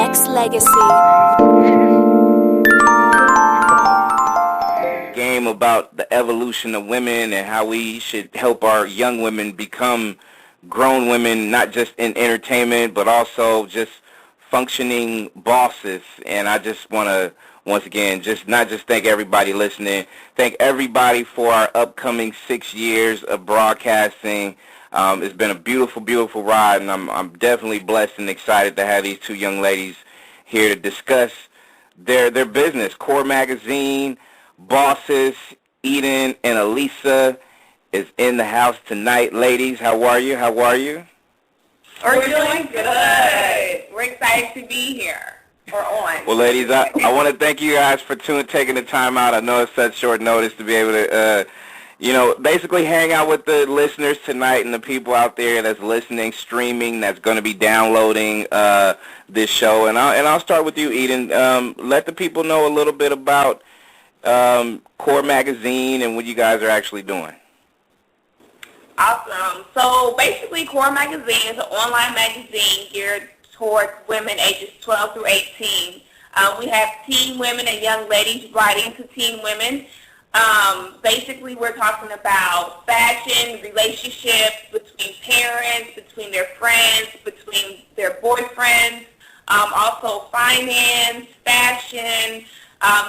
Nexxlegacy. Game about the evolution of women and how we should help our young women become grown women, not just in entertainment, but also just functioning bosses. And I just want to, once again, just not just thank everybody listening, thank everybody for our upcoming 6 years of broadcasting. It's been a beautiful, beautiful ride, and I'm definitely blessed and excited to have these two young ladies here to discuss their business. C.O.R.E Magazine, bosses, Eden and Elisa is in the house tonight. Ladies, how are you? How are you? We're doing good. We're excited to be here. We're on. Well, ladies, I want to thank you guys for taking the time out. I know it's such short notice to be able to, basically hang out with the listeners tonight and the people out there that's listening, streaming, that's going to be downloading this show. And I'll start with you, Eden. Let the people know a little bit about C.O.R.E Magazine and what you guys are actually doing. Awesome. So basically, C.O.R.E Magazine is an online magazine geared towards women ages 12 through 18. We have teen women and young ladies writing to teen women. Basically, we're talking about fashion, relationships between parents, between their friends, between their boyfriends, also finance, fashion,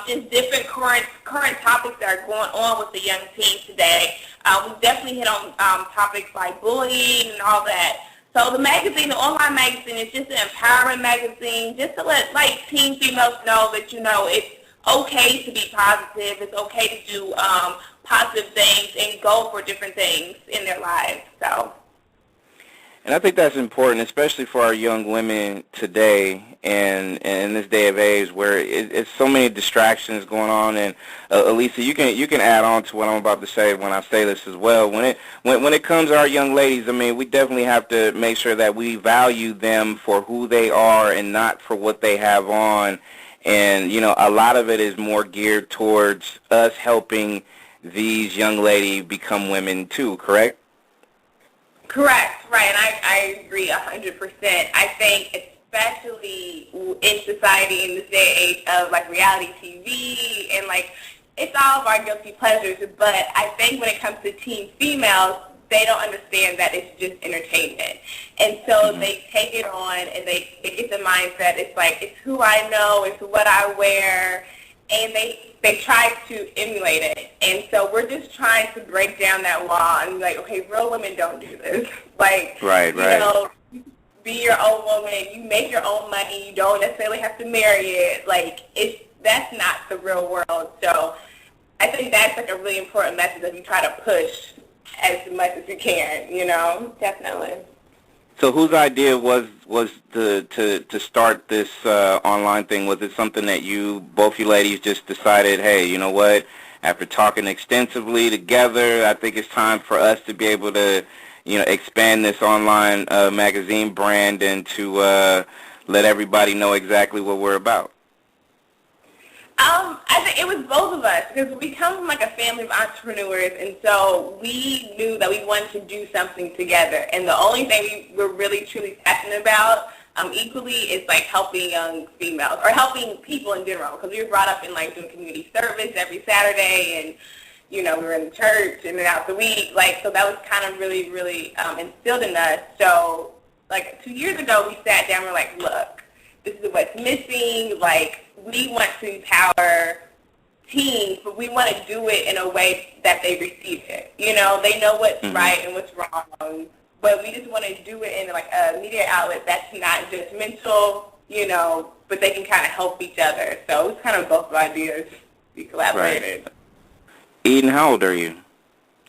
just different current topics that are going on with the young teens today. We definitely hit on topics like bullying and all that. So the magazine, the online magazine, is just an empowerment magazine, just to let teen females know that it's okay to be positive. It's okay to do positive things and go for different things in their lives. And I think that's important, especially for our young women today and in this day of age where it's so many distractions going on. And Elisa, you can add on to what I'm about to say when I say this as well. When it comes to our young ladies, I mean, we definitely have to make sure that we value them for who they are and not for what they have on. And, a lot of it is more geared towards us helping these young ladies become women too, correct? Correct, right, and I agree 100%. I think especially in society in this day and age of reality TV and it's all of our guilty pleasures, but I think when it comes to teen females, they don't understand that it's just entertainment. And so they take it on and they get the mindset, it's who I know, it's what I wear, and they try to emulate it. And so we're just trying to break down that wall and be okay, real women don't do this. Right. Be your own woman, you make your own money, you don't necessarily have to marry it. That's not the real world. So I think that's a really important message that we try to push as much as we can, definitely. So whose idea was to start this online thing? Was it something that both you ladies just decided, hey, you know what, after talking extensively together, I think it's time for us to be able to, expand this online magazine brand and to let everybody know exactly what we're about? I think it was both of us because we come from a family of entrepreneurs, and so we knew that we wanted to do something together. And the only thing we were really truly passionate about equally is helping young females or helping people in general, because we were brought up in doing community service every Saturday, and we were in church in and out the week. So that was kind of really, really instilled in us. So 2 years ago, we sat down and we're look, this is what's missing. We want to empower teens, but we want to do it in a way that they receive it. They know what's right and what's wrong, but we just want to do it in a media outlet that's not judgmental, but they can kind of help each other. So it's kind of both ideas. We collaborated. Right. Eden, how old are you,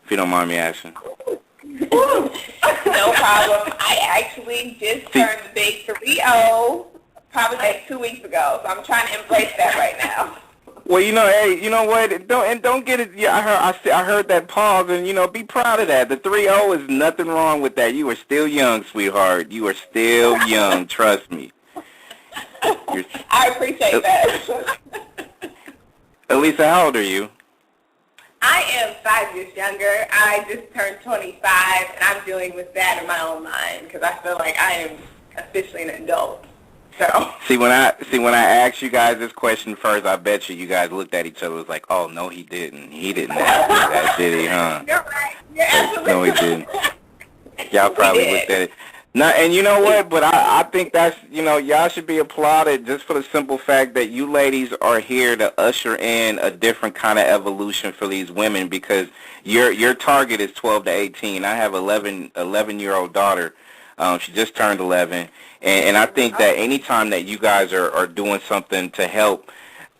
if you don't mind me asking? No problem. I actually just turned the big 3-0. Probably 2 weeks ago, so I'm trying to embrace that right now. Well, hey, you know what? Don't get it. Yeah, I heard that pause, and be proud of that. The 3-0 is nothing wrong with that. You are still young, sweetheart. You are still young. Trust me. I appreciate that. Elisa, how old are you? I am 5 years younger. I just turned 25, and I'm dealing with that in my own mind because I feel like I am officially an adult. So See when I asked you guys this question first, I bet you guys looked at each other and was like, "Oh no, he didn't. He didn't ask me that, did he? Huh?" you're right. You're Like, no, he didn't. absolutely Y'all we probably looked did. at it. No, and you know what? But I think that's, y'all should be applauded just for the simple fact that you ladies are here to usher in a different kind of evolution for these women, because your target is 12 to 18. I have 11-year-old daughter. She just turned 11, and I think that anytime that you guys are doing something to help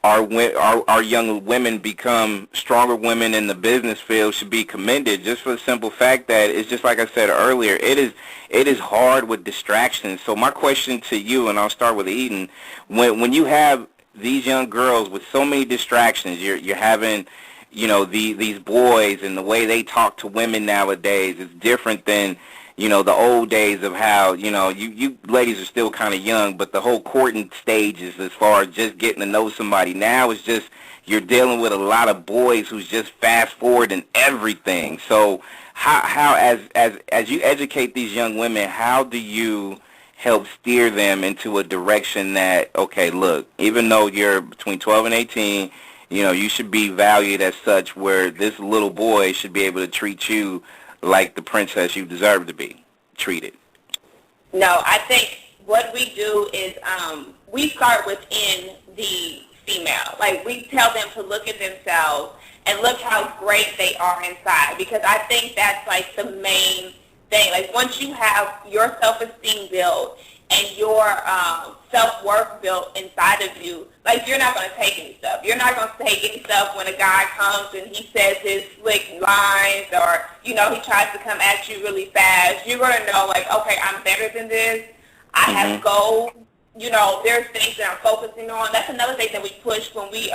our young women become stronger women in the business field should be commended, just for the simple fact that it's just like I said earlier, it is hard with distractions. So my question to you, and I'll start with Eden, when you have these young girls with so many distractions, you're having these boys, and the way they talk to women nowadays is different than the old days of how, you ladies are still kind of young, but the whole courting stages as far as just getting to know somebody now is just, you're dealing with a lot of boys who's just fast forward and everything. So how as you educate these young women, how do you help steer them into a direction that, okay, look, even though you're between 12 and 18, you should be valued as such, where this little boy should be able to treat you like the princess you deserve to be treated? No, I think what we do is we start within the female. Like, we tell them to look at themselves and look how great they are inside, because I think that's like the main thing. Like, once you have your self-esteem built and your self-worth built inside of you, like, you're not going to take any stuff. You're not going to take any stuff when a guy comes and he says his slick lines, or, he tries to come at you really fast. You're going to know, like, okay, I'm better than this. I have goals. There's things that I'm focusing on. That's another thing that we push when we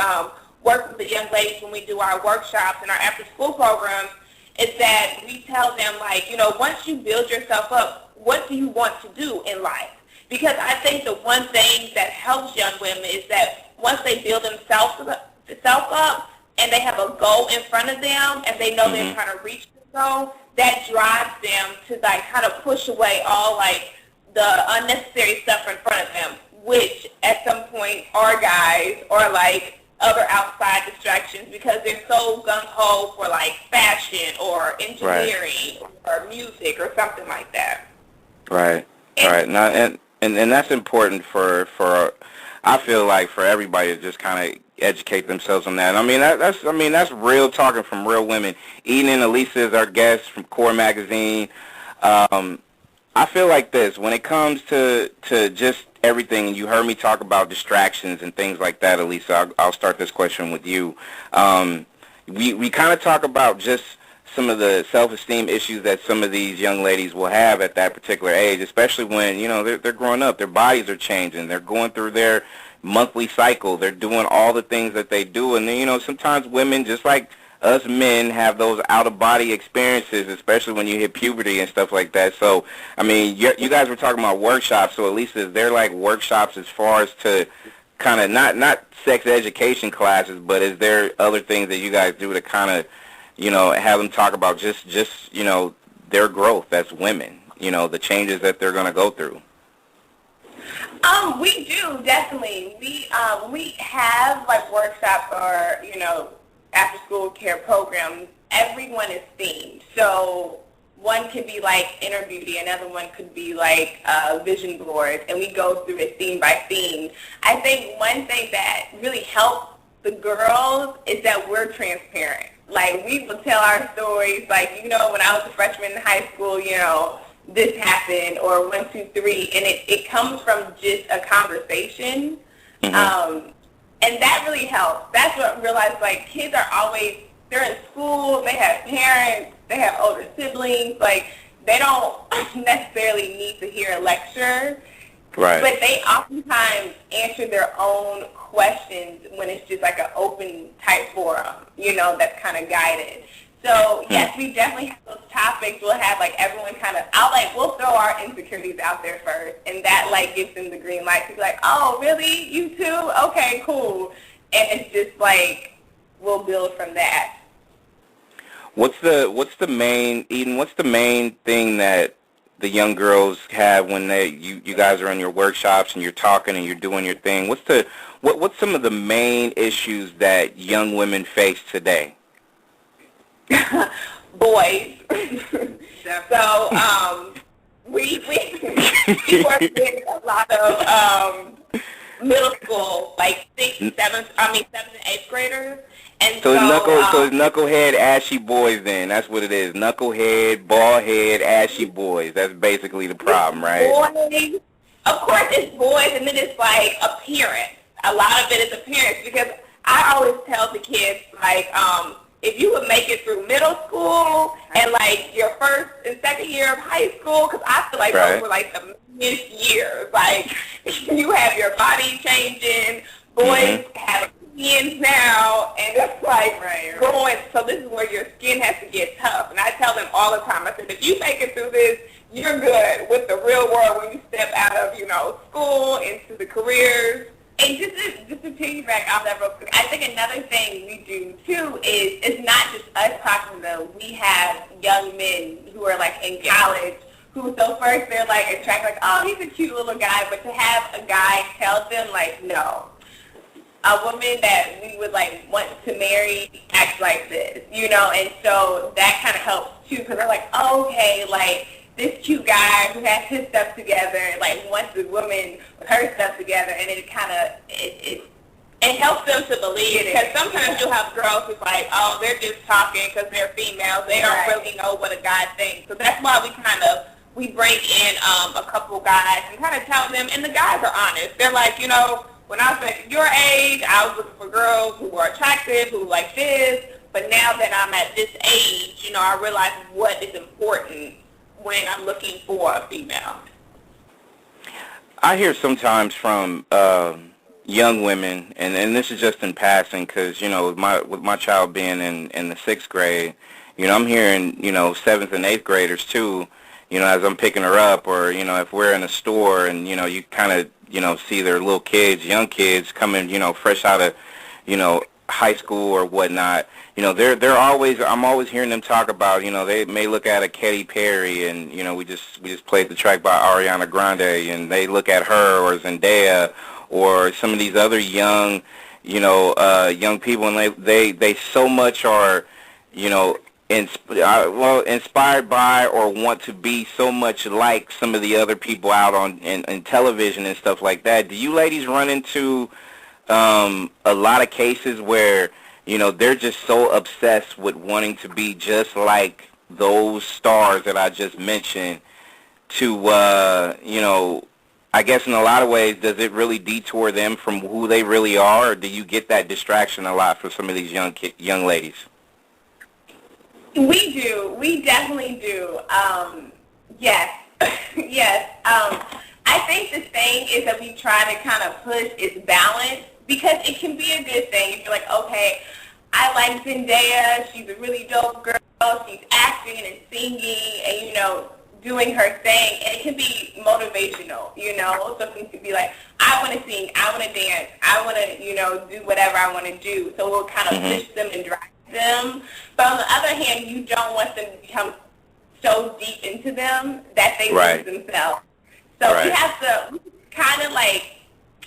work with the young ladies, when we do our workshops and our after-school programs, is that we tell them, like, once you build yourself up, what do you want to do in life? Because I think the one thing that helps young women is that once they build themselves up and they have a goal in front of them and they know they're trying to reach the goal, that drives them to, like, kind of push away all, like, the unnecessary stuff in front of them, which at some point are guys or, like, other outside distractions, because they're so gung-ho for, like, fashion or engineering or music or something like that. Right. Right. Now, and that's important for I feel like for everybody to just kind of educate themselves on that. I mean, that's real talking from real women. Eden and Elisa is our guest from C.O.R.E magazine. I feel like this, when it comes to just everything, and you heard me talk about distractions and things like that, Elisa, I'll start this question with you. We kind of talk about just some of the self-esteem issues that some of these young ladies will have at that particular age, especially when, they're growing up. Their bodies are changing. They're going through their monthly cycle. They're doing all the things that they do. And then, sometimes women, just like us men, have those out-of-body experiences, especially when you hit puberty and stuff like that. So, I mean, you guys were talking about workshops. So, at least is there, like, workshops as far as to kind of not sex education classes, but is there other things that you guys do to kind of, have them talk about just their growth as women, the changes that they're going to go through? We do, definitely. We have, like, workshops or, after-school care programs. Everyone is themed. So one could be like inner beauty, another one could be like vision boards, and we go through it theme by theme. I think one thing that really helps the girls is that we're transparent. Like, we will tell our stories, like, when I was a freshman in high school, this happened, or 1, 2, 3, and it comes from just a conversation. And that really helps. That's what I realized, like, kids are always, they're in school, they have parents, they have older siblings, like, they don't necessarily need to hear a lecture. Right. But they oftentimes answer their own questions when it's just like an open type forum, that's kind of guided. So, yes, we definitely have those topics. We'll have, like, everyone kind of, we'll throw our insecurities out there first, and that, like, gives them the green light to be like, oh, really? You too? Okay, cool. And it's just, like, we'll build from that. What's the main thing that the young girls have when you guys are in your workshops and you're talking and you're doing your thing? What's some of the main issues that young women face today? Boys. So we work with a lot of middle school, like seventh and eighth graders. And so it's knucklehead, ashy boys then. That's what it is. Knucklehead, bald head, ashy boys. That's basically the problem, right? Boys. Of course it's boys, and then it's like appearance. A lot of it is appearance, because I always tell the kids, like, if you would make it through middle school and like your first and second year of high school, because I feel like those were like the years. Like, you have your body changing, boys have opinions now, and it's like going, so this is where your skin has to get tough. And I tell them all the time, I said, if you make it through this, you're good with the real world when you step out of, school into the careers. And just to piggyback off that real quick, I think another thing we do too is it's not just us talking to them. We have young men who are like in college who, so first they're like attracted, like, oh, he's a cute little guy, but to have a guy tell them, like, no, a woman that we would like want to marry acts like this, and so that kind of helps too, because they're like, oh, okay, like, this cute guy who has his stuff together, like, wants a woman with her stuff together, and it kind of, it helps them to believe it. Because sometimes you'll have girls who's like, oh, they're just talking because they're females. They don't really know what a guy thinks. So that's why we bring in a couple guys and kind of tell them, and the guys are honest. They're like, when I was like your age, I was looking for girls who were attractive, who like this, but now that I'm at this age, I realize what is important when I'm looking for a female. I hear sometimes from young women, and this is just in passing, because with my child being in the 6th grade, I'm hearing 7th and 8th graders too, as I'm picking her up, or if we're in a store and you kind of see their little kids, young kids coming fresh out of high school or whatnot. They're always, I'm always hearing them talk about, they may look at a Katy Perry, and we just played the track by Ariana Grande, and they look at her or Zendaya or some of these other young young people, and they so much are inspired by or want to be so much like some of the other people out on in television and stuff like that. Do you ladies run into a lot of cases where they're just so obsessed with wanting to be just like those stars that I just mentioned to, I guess in a lot of ways, does it really detour them from who they really are, or do you get that distraction a lot for some of these young ladies? We do. We definitely do. Yes. Yes. I think the thing is that we try to kind of push is balance, because it can be a good thing. If you're like, okay, I like Zendaya, she's a really dope girl, she's acting and singing and, doing her thing, and it can be motivational, Something could be like, I want to sing, I want to dance, I want to, do whatever I want to do. So we'll kind of push them and drive them. But on the other hand, you don't want them to become so deep into them that they lose themselves. So we have to kind of like,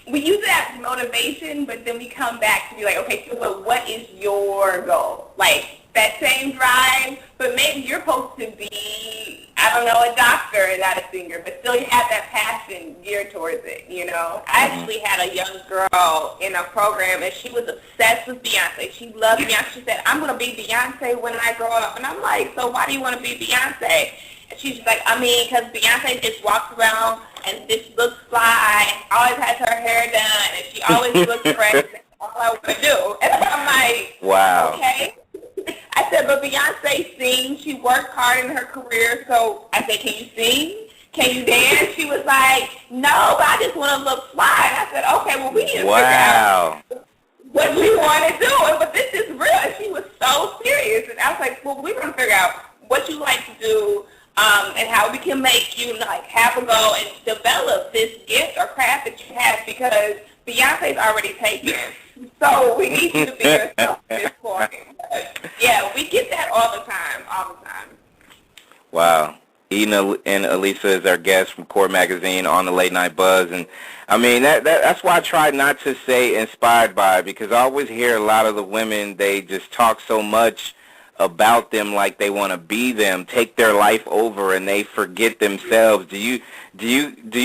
we use it as motivation, but then we come back to be like, okay, so what is your goal? Like, that same drive, but maybe you're supposed to be, I don't know, a doctor and not a singer, but still you have that passion geared towards it, I actually had a young girl in a program, and she was obsessed with Beyonce. She loved Beyonce. She said, I'm going to be Beyonce when I grow up. And I'm like, so why do you want to be Beyonce? And she's like, because Beyonce just walks around and just looks fly, always has her hair done, and she always looks fresh. That's all I want to do. And I'm like, wow. Okay. I said, but Beyonce sings. She worked hard in her career. So I said, can you sing? Can you dance? She was like, no, but I just want to look fly. And I said, okay, well, we need to figure out what we want to do. But this is real. And she was so serious. And I was like, well, we're going to figure out what you like to do, and how we can make you like have a go and develop this gift or craft that you have, because Beyonce's already taken. So we need you to be yourself at this point. Yeah, we get that all the time. Wow. Eden and Elisa is our guest from Core Magazine on the Late Night Buzz, and I mean that's why I try not to say inspired by, because I always hear a lot of the women, they just talk so much about them like they want to be them, take their life over, and they forget themselves. Do you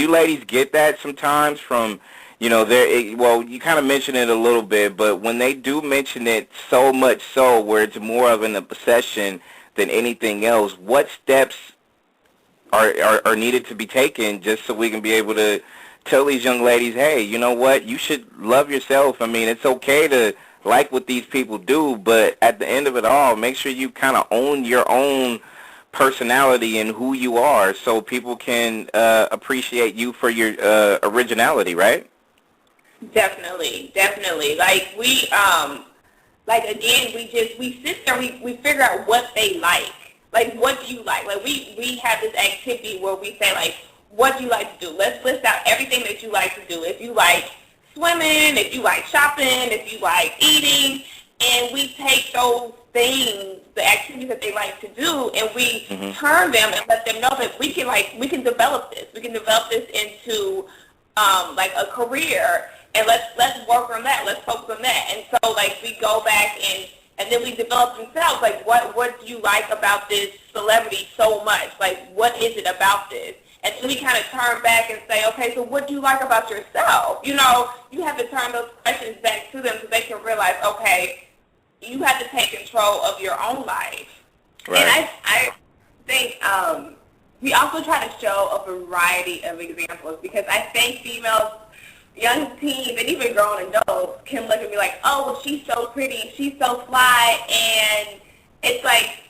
ladies get that sometimes from, well, you kind of mentioned it a little bit, but when they do mention it so much so where it's more of an obsession than anything else, what steps are needed to be taken just so we can be able to tell these young ladies, hey, you know what, you should love yourself. I mean, it's okay to like what these people do, but at the end of it all, make sure you kind of own your own personality and who you are so people can appreciate you for your originality, right? Definitely, definitely. Like again, we sit there, we figure out what they like. Like, what do you like? Like, we have this activity where we say, like, what do you like to do? Let's list out everything that you like to do. If you like swimming, if you like shopping, if you like eating, and we take those things, the activities that they like to do, and we turn them and let them know that we can develop this. We can develop this into like a career, and let's work on that. Let's focus on that. And so, like, we go back and then we develop themselves, like, what do you like about this celebrity so much? Like, what is it about this? And then we kind of turn back and say, okay, so what do you like about yourself? You know, you have to turn those questions back to them so they can realize, okay, you have to take control of your own life. Right. And I think we also try to show a variety of examples, because I think females, young teens, and even grown adults can look at me like, oh, well, she's so pretty, she's so fly, and it's like,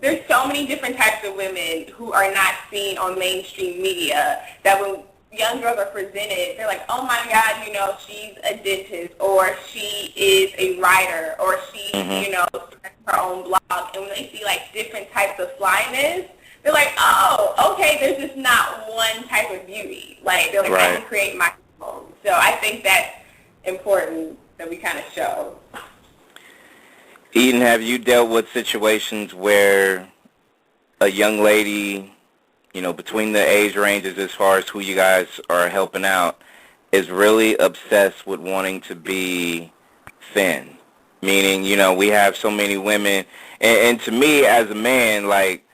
there's so many different types of women who are not seen on mainstream media that when young girls are presented, they're like, oh my God, you know, she's a dentist, or she is a writer, or she, you know, starts her own blog, and when they see like different types of flyness, they're like, oh, okay, there's just not one type of beauty. Like, they're like, I can create my own. So I think that's important that we kind of show. Eden, have you dealt with situations where a young lady, you know, between the age ranges as far as who you guys are helping out, is really obsessed with wanting to be thin? Meaning, you know, we have so many women, and to me as a man, like,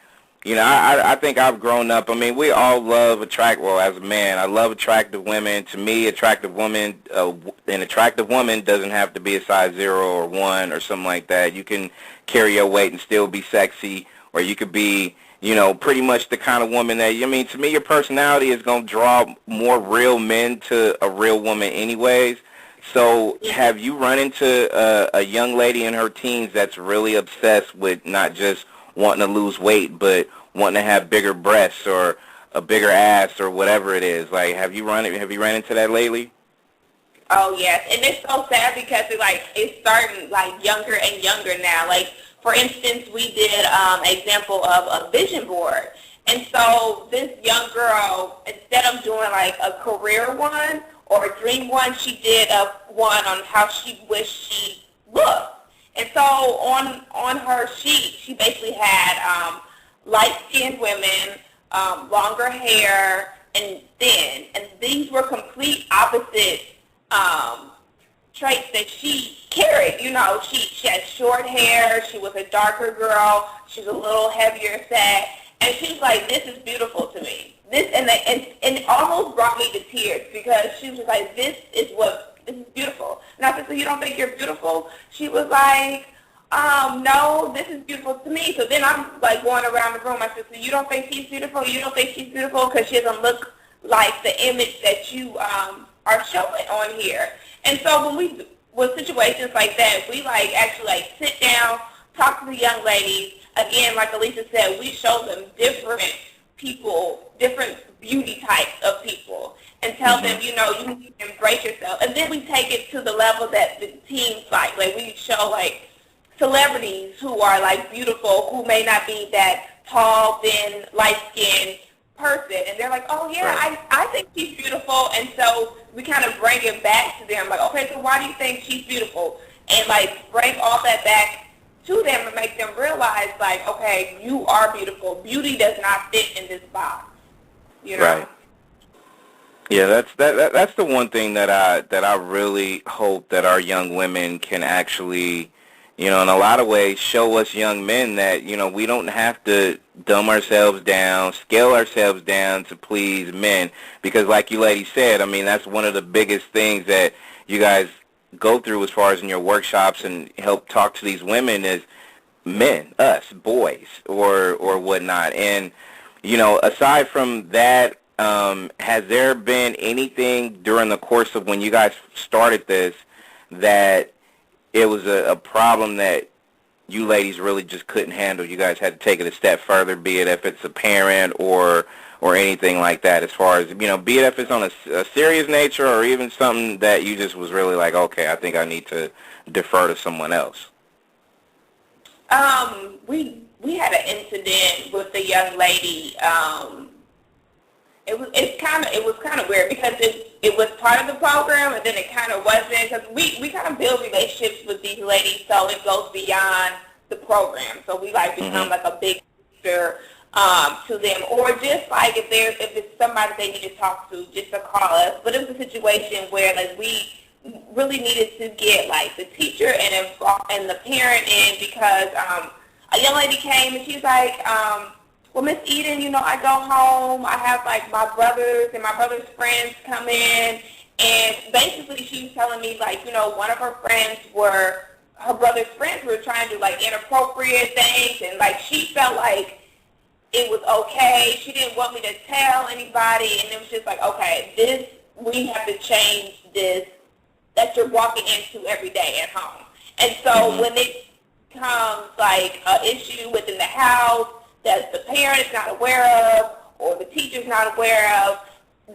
you know, I think I've grown up. I mean, we all love as a man, I love attractive women. To me, an attractive woman doesn't have to be a size 0 or 1 or something like that. You can carry your weight and still be sexy, or you could be, you know, pretty much the kind of woman that, I mean, to me, your personality is going to draw more real men to a real woman anyways. So have you run into a young lady in her teens that's really obsessed with not just wanting to lose weight, but wanting to have bigger breasts or a bigger ass or whatever it is? Like, have you ran into that lately? Oh yes, and it's so sad because it's starting like younger and younger now. Like, for instance, we did an example of a vision board, and so this young girl, instead of doing like a career one or a dream one, she did a one on how she wished she looked. And so on her sheet, she basically had light-skinned women, longer hair, and thin. And these were complete opposite traits that she carried. You know, she had short hair, she was a darker girl, she was a little heavier set, and she was like, this is beautiful to me. And it almost brought me to tears, because she was like, this is beautiful. And I said, so you don't think you're beautiful? She was like, no, this is beautiful to me. So then I'm like going around the room. I said, so you don't think she's beautiful? You don't think she's beautiful because she doesn't look like the image that you are showing on here. And so with situations like that, we actually sit down, talk to the young ladies. Again, like Elisa said, we show them different people, different beauty types of people, and tell them, you know, you need to embrace yourself. And then we take it to the level that the teens like. Like, we show celebrities who are beautiful, who may not be that tall, thin, light-skinned person, and they're like, oh yeah, right. I think she's beautiful. And so we kind of bring it back to them, like, okay, so why do you think she's beautiful? And bring all that back to them and make them realize, like, okay, you are beautiful. Beauty does not fit in this box, you know? Right. Yeah, that's the one thing that I really hope that our young women can actually, in a lot of ways show us young men that, we don't have to dumb ourselves down, scale ourselves down to please men, because like you ladies said, I mean, that's one of the biggest things that you guys go through as far as in your workshops and help talk to these women is men, us, boys, or whatnot. And, aside from that, has there been anything during the course of when you guys started this that it was a problem that you ladies really just couldn't handle? You guys had to take it a step further, be it if it's a parent or anything like that, as far as, be it if it's on a serious nature or even something that you just was really like, okay, I think I need to defer to someone else. We had an incident with a young lady. It was kind of weird because it was part of the program and then it kind of wasn't, because we kind of build relationships with these ladies, so it goes beyond the program. So we become like a big sister to them, or just like if it's somebody they need to talk to, just to call us. But it was a situation where we really needed to get the teacher and the parent in, because a young lady came and she's like, well, Miss Eden, I go home, I have my brothers and my brother's friends come in, and basically she was telling me one of her brother's friends were trying to do inappropriate things, and she felt like it was okay. She didn't want me to tell anybody, and it was just okay, we have to change this that you're walking into every day at home. And so when it becomes an issue within the house that the parent is not aware of or the teacher's not aware of,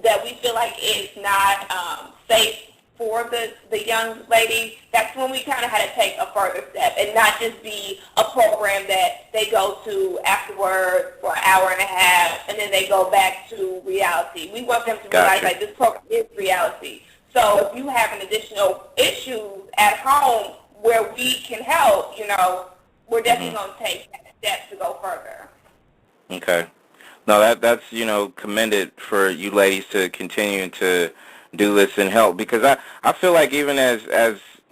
that we feel like it's not safe for the young lady, that's when we kind of had to take a further step and not just be a program that they go to afterward for an hour and a half and then they go back to reality. We want them to realize this program is reality. So if you have an additional issue at home where we can help, we're definitely going to take that step to go further. Okay. No, that's commended for you ladies to continue to do this and help, because I feel like even as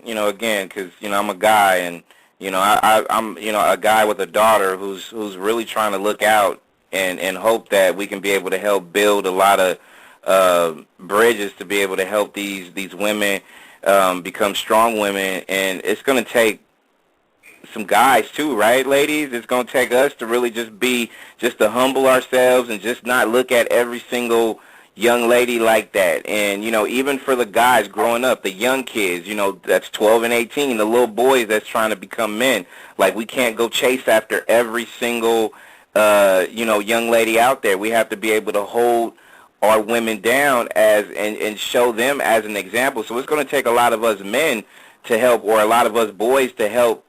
again, because I'm a guy, and I'm a guy with a daughter who's really trying to look out and hope that we can be able to help build a lot of bridges to be able to help these women become strong women. And it's going to take some guys too, right, ladies? It's going to take us to really just to humble ourselves and just not look at every single young lady like that. And even for the guys growing up, the young kids, that's 12 and 18, the little boys that's trying to become men, we can't go chase after every single young lady out there. We have to be able to hold our women down and show them as an example. So it's going to take a lot of us men to help, or a lot of us boys to help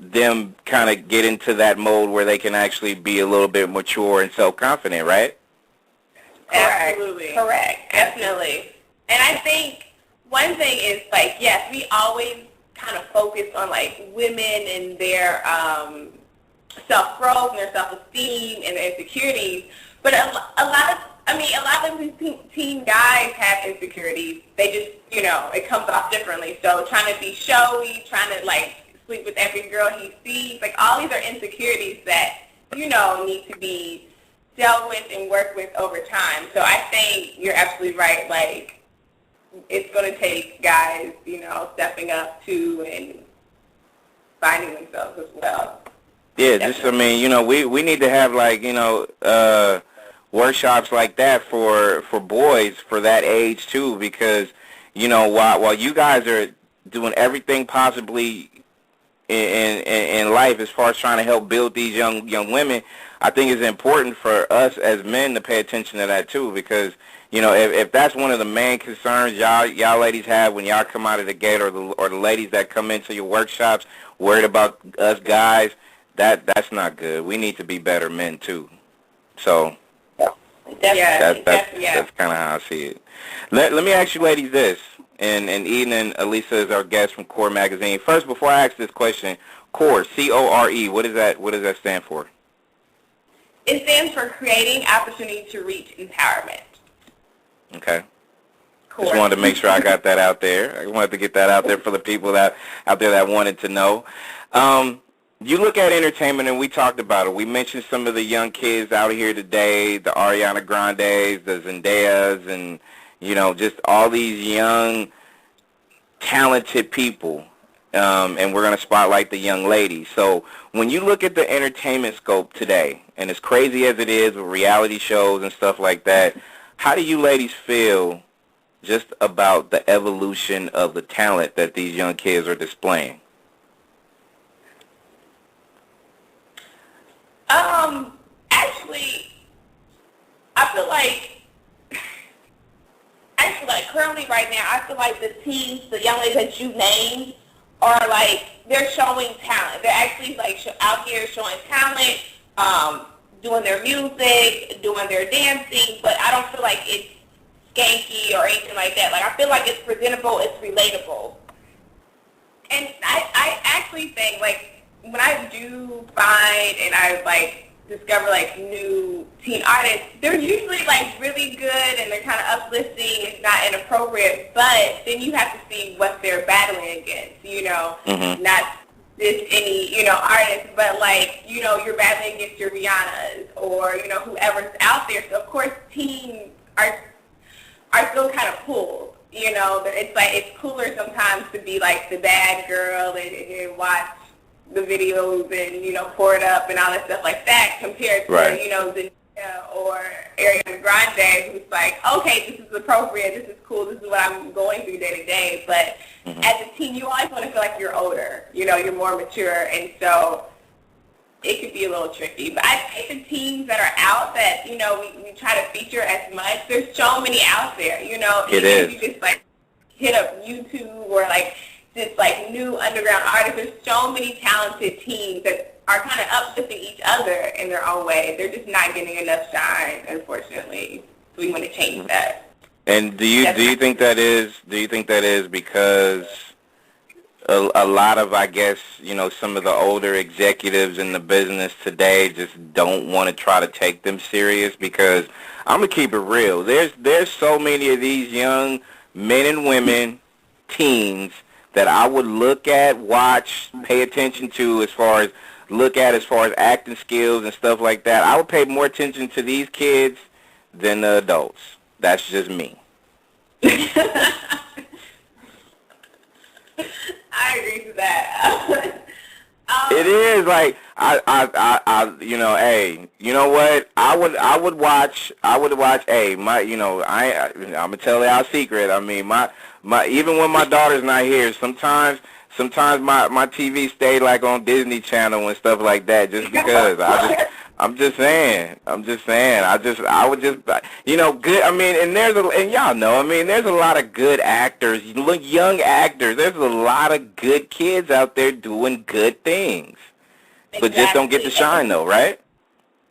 them kind of get into that mode where they can actually be a little bit mature and self-confident, right? Absolutely. Correct. Definitely. And I think one thing is, yes, we always kind of focus on, women and their self-growth and their self-esteem and their insecurities, but a lot of these teen guys have insecurities. They just, it comes off differently. So trying to be showy, trying to, sleep with every girl he sees, all these are insecurities that, need to be dealt with and worked with over time. So I think you're absolutely right. It's going to take guys, stepping up too and finding themselves as well. Yeah, definitely. We need to have workshops like that for boys for that age too, because while you guys are doing everything possibly in life as far as trying to help build these young women, I think it's important for us as men to pay attention to that too, because if that's one of the main concerns y'all ladies have when y'all come out of the gate, or the ladies that come into your workshops worried about us guys, that's not good. We need to be better men too. So that's kind of how I see it. Let me ask you ladies this, and Eden and Elisa is our guest from C.O.R.E. magazine. First, before I ask this question, CORE, C-O-R-E. What does that stand for? It stands for Creating Opportunity to Reach Empowerment. Okay. CORE. Just wanted to make sure I got that out there. I wanted to get that out there for the people that out there that wanted to know. You look at entertainment, and we talked about it. We mentioned some of the young kids out here today, the Ariana Grandes, the Zendayas, and, you know, just all these young, talented people. And we're going to spotlight the young ladies. So when you look at the entertainment scope today, and as crazy as it is with reality shows and stuff like that, how do you ladies feel just about the evolution of the talent that these young kids are displaying? Actually, I feel like currently right now, I feel like the teens, the young ladies that you named, are like, they're showing talent. They're actually like out here showing talent, doing their music, doing their dancing, but I don't feel like it's skanky or anything like that. Like, I feel like it's presentable, it's relatable. And I actually think, like, when I do find and I, like, discover, like, new teen artists, they're usually, like, really good and they're kind of uplifting. It's not inappropriate, but then you have to see what they're battling against, you know, not just any, you know, artist, but, like, you know, you're battling against your Rihannas or, you know, whoever's out there. So, of course, teens are still kind of pulled, you know. It's like, it's cooler sometimes to be, like, the bad girl and watch the videos and, you know, pour it up and all that stuff like that compared to, you know, the or Ariana Grande, who's like, okay, this is appropriate, this is cool, this is what I'm going through day to day. But as a teen, you always want to feel like you're older, you know, you're more mature, and so it could be a little tricky. But I think the teens that are out that, you know, we try to feature as much, there's so many out there, you know. It is. If you just, like, hit up YouTube or, like, just, like, new underground artists, there's so many talented teens that are kind of uplifting each other in their own way. They're just not getting enough shine, unfortunately. So we want to change that. And do you think that is because a lot of, I guess, you know, some of the older executives in the business today just don't want to try to take them serious? Because I'm gonna keep it real. There's so many of these young men and women, teens, that I would look at, watch, pay attention to as far as acting skills and stuff like that. I would pay more attention to these kids than the adults. That's just me. I agree with that. It is like I you know, hey, you know what? I would watch. Hey, I'm gonna tell y'all a secret. I mean, my even when my daughter's not here, sometimes my TV stay like on Disney Channel and stuff like that, just because I'm just saying. I would just, you know, good. I mean, and y'all know, I mean, there's a lot of good actors, young actors. There's a lot of good kids out there doing good things, but just don't get to shine, though, right?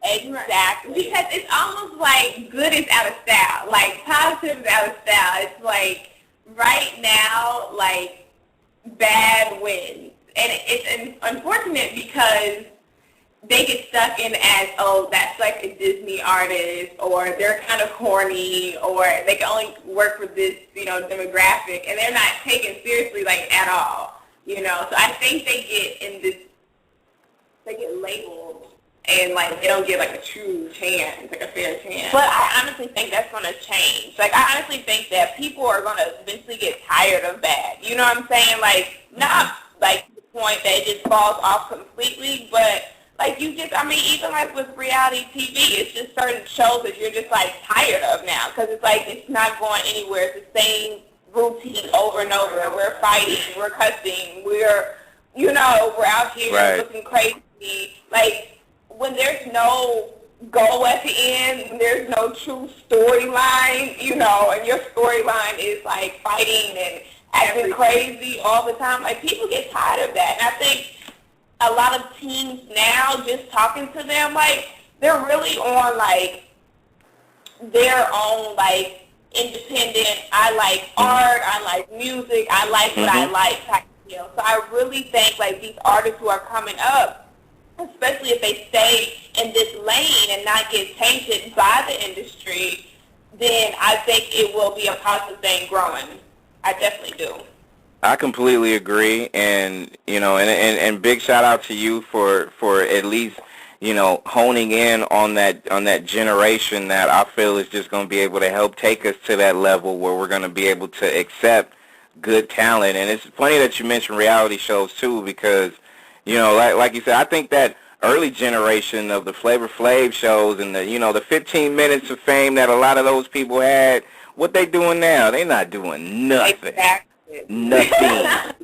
Exactly. Because it's almost like good is out of style. Like, positive is out of style. It's like, right now, like, bad wins. And it's unfortunate because they get stuck in as, oh, that's like a Disney artist, or they're kind of corny, or they can only work with this, you know, demographic, and they're not taken seriously, like, at all, you know. So I think they get labeled, and, like, they don't get, like, a true chance, like a fair chance. But I honestly think that's going to change. Like, I honestly think that people are going to eventually get tired of that. You know what I'm saying? Like, not, like, to the point that it just falls off completely, but, like, you just, I mean, even, like, with reality TV, it's just certain shows that you're just, like, tired of now, because it's, like, it's not going anywhere. It's the same routine over and over. We're fighting, we're cussing, we're, you know, we're out here looking crazy. Like, when there's no goal at the end, when there's no true storyline, you know, and your storyline is, like, fighting and acting crazy all the time, like, people get tired of that. And I think a lot of teens now, just talking to them, like, they're really on, like, their own, like, independent, I like art, I like music, I like what I like type So I really think like these artists who are coming up, especially if they stay in this lane and not get tainted by the industry, then I think it will be a positive thing growing. I definitely do. I completely agree, and and big shout out to you for at least honing in on that generation that I feel is just going to be able to help take us to that level where we're going to be able to accept good talent. And it's funny that you mentioned reality shows too, because like you said, I think that early generation of the Flavor Flav shows and the 15 minutes of fame that a lot of those people had, what they doing now? They not doing nothing. Exactly. Nothing.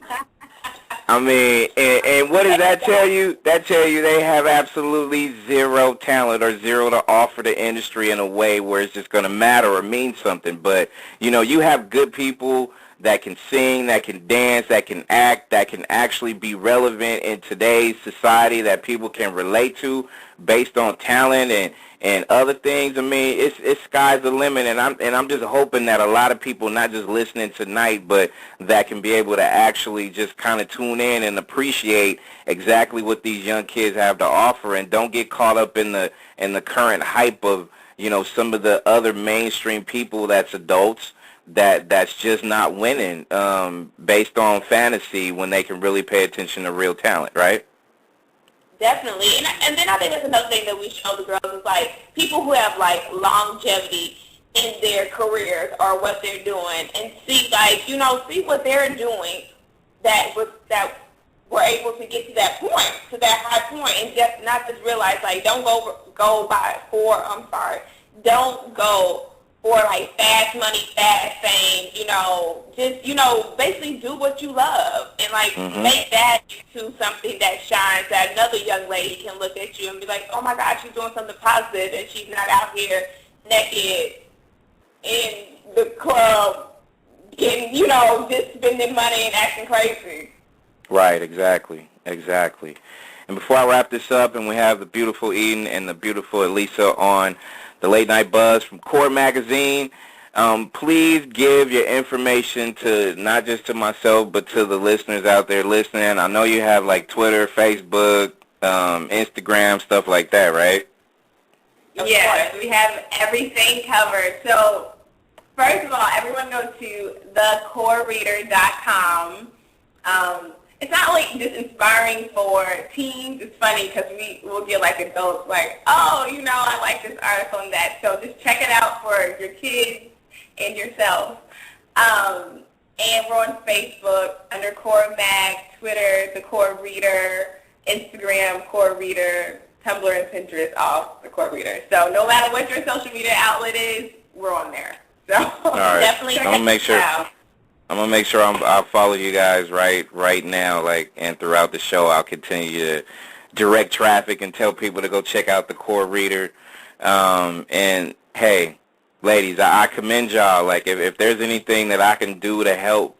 I mean, and what does that tell you? That tell you they have absolutely zero talent or zero to offer the industry in a way where it's just going to matter or mean something. But, you have good people that can sing, that can dance, that can act, that can actually be relevant in today's society that people can relate to based on talent and other things. I mean, it's sky's the limit, and I'm just hoping that a lot of people, not just listening tonight, but that can be able to actually just kind of tune in and appreciate exactly what these young kids have to offer, and don't get caught up in the current hype of some of the other mainstream people that's adults that's just not winning based on fantasy when they can really pay attention to real talent, right? Definitely. And then I think that's another thing that we show the girls is, like, people who have, like, longevity in their careers or what they're doing, and see, like, see what they're doing that were able to get to that point, to that high point, and just not just realize, like, don't go for like fast money, fast fame, just, basically do what you love and like make that into something that shines, that another young lady can look at you and be like, oh my God, she's doing something positive and she's not out here naked in the club getting, just spending money and acting crazy. Right, exactly. And before I wrap this up, and we have the beautiful Eden and the beautiful Elisa on the Late Night Buzz from C.O.R.E magazine, please give your information to not just to myself, but to the listeners out there listening. I know you have like Twitter, Facebook, Instagram, stuff like that, right? Yes, we have everything covered. So first of all, everyone go to thecorereader.com. It's not like just inspiring for teens. It's funny because we will get like adults like, oh, I like this article and that. So just check it out for your kids and yourself. And we're on Facebook under C.O.R.E Mag, Twitter, the C.O.R.E Reader, Instagram, C.O.R.E Reader, Tumblr and Pinterest, all the C.O.R.E Reader. So no matter what your social media outlet is, we're on there. So all right. Definitely check it out. I'm gonna make sure I'll follow you guys right now, and throughout the show, I'll continue to direct traffic and tell people to go check out the C.O.R.E Reader. And hey, ladies, I commend y'all. Like, if there's anything that I can do to help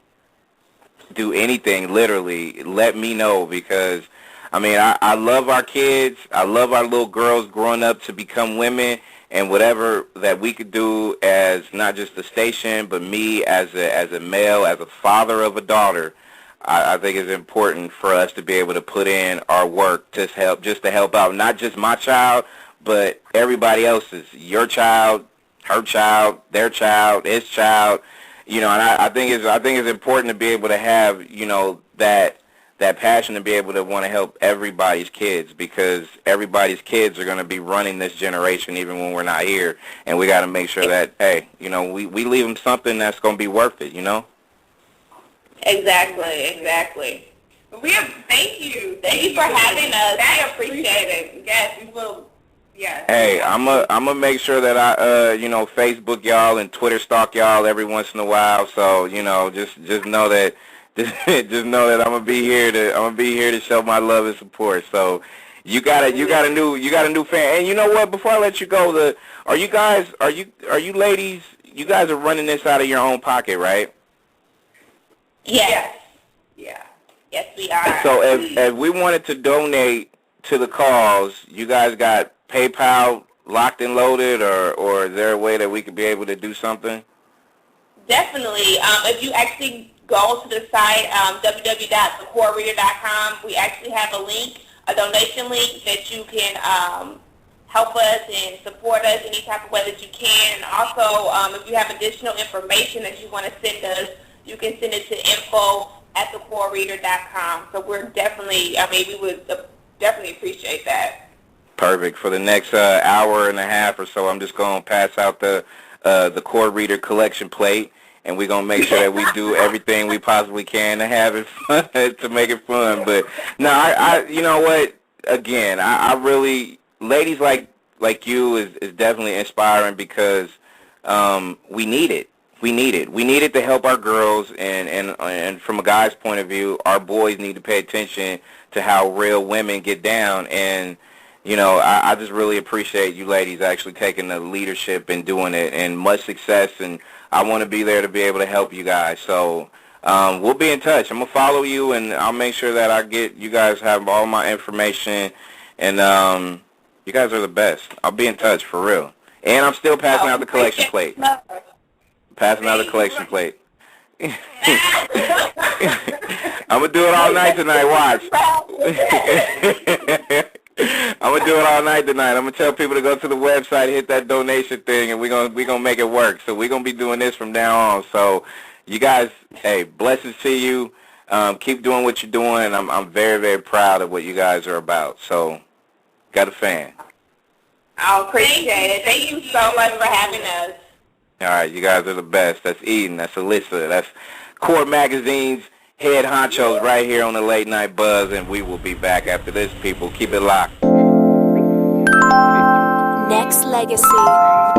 do anything, literally, let me know, because I mean, I love our kids. I love our little girls growing up to become women. And whatever that we could do as not just the station, but me as a male, as a father of a daughter, I think it's important for us to be able to put in our work to help out not just my child, but everybody else's, your child, her child, their child, his child, And I think it's important to be able to have that passion to be able to want to help everybody's kids, because everybody's kids are going to be running this generation even when we're not here, and we got to make sure that, hey, we leave them something that's going to be worth it, Exactly. Thank you for having us. I appreciate it. Yes, we will. Yeah. Hey, I'm gonna make sure that I Facebook y'all and Twitter stalk y'all every once in a while, so just know that. Just know that I'm gonna be here to show my love and support. So you got a new fan. And you know what? Before I let you go, are you ladies? You guys are running this out of your own pocket, right? Yes. Yeah. Yes, we are. So if we wanted to donate to the cause, you guys got PayPal locked and loaded, or is there a way that we could be able to do something? Definitely. If you actually go to the site, www.thecorereader.com. We actually have a link, a donation link that you can help us and support us any type of way that you can. And also, if you have additional information that you want to send us, you can send it to info@thecorereader.com. So we're definitely, we would definitely appreciate that. Perfect. For the next hour and a half or so, I'm just going to pass out the Core Reader collection plate, and we're going to make sure that we do everything we possibly can to have it fun, to make it fun. But no, I you know what? Again, I really, ladies like you is definitely inspiring because we need it. We need it. We need it to help our girls, and from a guy's point of view, our boys need to pay attention to how real women get down. And you know, I just really appreciate you ladies actually taking the leadership and doing it, and much success. And I want to be there to be able to help you guys. So we'll be in touch. I'm gonna follow you, and I'll make sure that I get you guys have all my information. And you guys are the best. I'll be in touch for real. And I'm still passing out the collection plate. Passing out the collection plate. I'm gonna do it all night tonight. Watch. I'm gonna do it all night tonight. I'm gonna tell people to go to the website, hit that donation thing, and we're gonna make it work. So we're gonna be doing this from now on. So you guys, hey, blessings to you. Keep doing what you're doing. I'm very, very proud of what you guys are about. So got a fan. I appreciate it. Thank you so much for having us. All right, you guys are the best. That's Eden. That's Elisa. That's Core Magazine's head honchos right here on the Late Night Buzz, and we will be back after this, people. Keep it locked. Nexxlegacy.